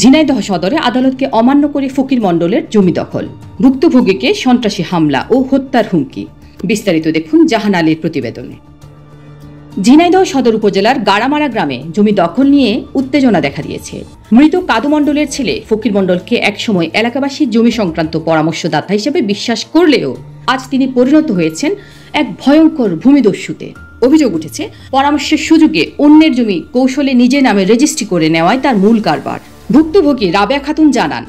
ঝিনাইদহ সদরে আদালতকে অমান্য করে ফকির মণ্ডলের জমি দখল, ভুক্তভোগীকে সন্ত্রাসী হামলা ও হত্যার হুমকি। বিস্তারিত দেখুন জাহান আলীর প্রতিবেদনে। ঝিনাইদহ সদর উপজেলার গাড়ামারা গ্রামে জমি দখল নিয়ে উত্তেজনা দেখা দিয়েছে। মৃত কাদু মণ্ডলের ছেলে ফকির মণ্ডলকে একসময় এলাকাবাসী জমি সংক্রান্ত পরামর্শদাতা হিসেবে বিশ্বাস করলেও আজ তিনি পরিণত হয়েছেন এক ভয়ঙ্কর ভূমিদস্যুতে। অভিযোগ উঠেছে, পরামর্শের সুযোগে অন্যের জমি কৌশলে নিজের নামে রেজিস্ট্রি করে নেওয়ায় তার মূল কারবার। ভুক্তভোগী রাবেয়া খাতুন জানান,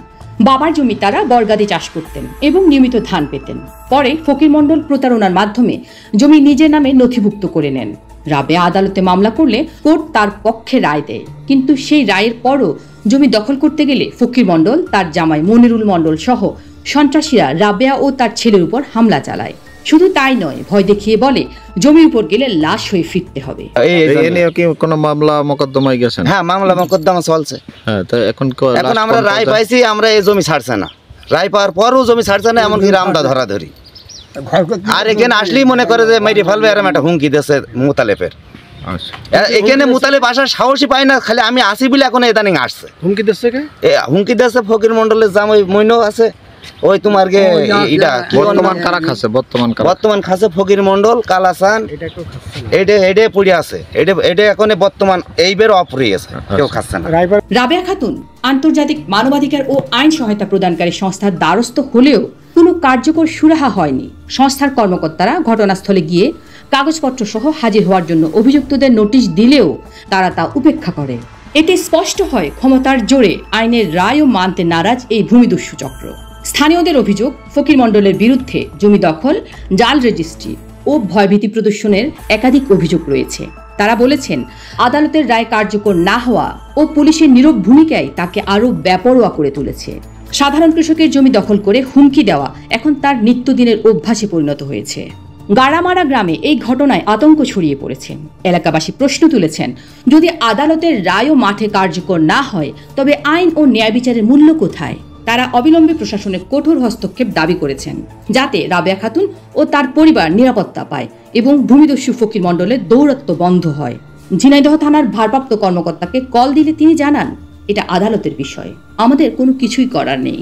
বাবার জমি তারা বরগাদি চাষ করতেন এবং নিয়মিত ধান পেতেন। পরে ফকির মণ্ডল প্রতারণার মাধ্যমে জমি নিজের নামে নথিভুক্ত করে নেন। রাবেয়া আদালতে মামলা করলে কোর্ট তার পক্ষে রায় দেয়, কিন্তু সেই রায়ের পরও জমি দখল করতে গেলে ফকির মণ্ডল, তার জামাই মনিরুল মণ্ডল সহ সন্ত্রাসীরা রাবেয়া ও তার ছেলের উপর হামলা চালায়। শুধু তাই নয়, ভয় দেখিয়ে বলে জমির উপর গেলে লাশ হয়ে ফিরতে হবে। কোনো মামলা মোকদ্দমায় গেছেন? হ্যাঁ, মামলা মোকদ্দমা চলছে। হ্যাঁ, তো এখন আমরা রায় পাইছি, আমরা এই জমি ছাড়ছে না। রায় পাওয়ার পরও জমি ছাড়ছে না, এমনকি আমরা ধরাধরি। আর এখানে আসলেই মনে করে যে মেরে ফেলবে, এরকম একটা হুমকি দিয়েছে মুতালেফের। এখানে মুতালেফ আসার সাহসই পায় না, খালি আমি আসি বলে এখন ইদানিং আসছে। হুমকি দিচ্ছে কে? হুমকি দিয়েছে ফকির মণ্ডলের জামাই মইনও আছে। ওই তোমার এটা বর্তমান খাসে ফকির মণ্ডল, কালাসান, এটা পড়ে আছে। এটা এখন বর্তমান এইবার অপরে আছে, কেউ খাচ্ছে না। রাবেয়া খাতুন আন্তর্জাতিক মানবাধিকার ও আইন সহায়তা প্রদানকারী সংস্থার দ্বারস্থ হলেও কোনো কার্যকর সুরাহা হয়নি। সংস্থার কর্মকর্তারা ঘটনাস্থলে গিয়ে কাগজপত্র সহ হাজির হওয়ার জন্য অভিযুক্তদের নোটিশ দিলেও তারা তা উপেক্ষা করে। এতে স্পষ্ট হয় ক্ষমতার জোরে আইনের রায়ও মানতে নারাজ এই ভূমিদস্যু চক্র। স্থানীয়দের অভিযোগ, ফকির মণ্ডলের বিরুদ্ধে জমি দখল, জাল রেজিস্ট্রি ও ভয়ভীতি প্রদর্শনের একাধিক অভিযোগ রয়েছে। তারা বলেছেন, আদালতের রায় কার্যকর না হওয়া ও পুলিশের নীরব ভূমিকায় তাকে আরও বেপরোয়া করে তুলেছে। সাধারণ কৃষকের জমি দখল করে হুমকি দেওয়া এখন তার নিত্যদিনের অভ্যাসে পরিণত হয়েছে। গাড়ামারা গ্রামে এই ঘটনায় আতঙ্ক ছড়িয়ে পড়েছে। এলাকাবাসী প্রশ্ন তুলেছেন, যদি আদালতের রায়ও মাঠে কার্যকর না হয় তবে আইন ও ন্যায় বিচারের মূল্য কোথায়? তারা অবিলম্বে প্রশাসনের কঠোর হস্তক্ষেপ দাবি করেছেন, যাতে রাবেয়া খাতুন ও তার পরিবার নিরাপত্তা পায় এবং ভূমিদস্যু ফকির মণ্ডলের দৌরাত্ম্য বন্ধ হয়। ঝিনাইদহ থানার ভারপ্রাপ্ত কর্মকর্তাকে কল দিলে তিনি জানান, এটা আদালতের বিষয়, আমাদের কোনো কিছুই করার নেই।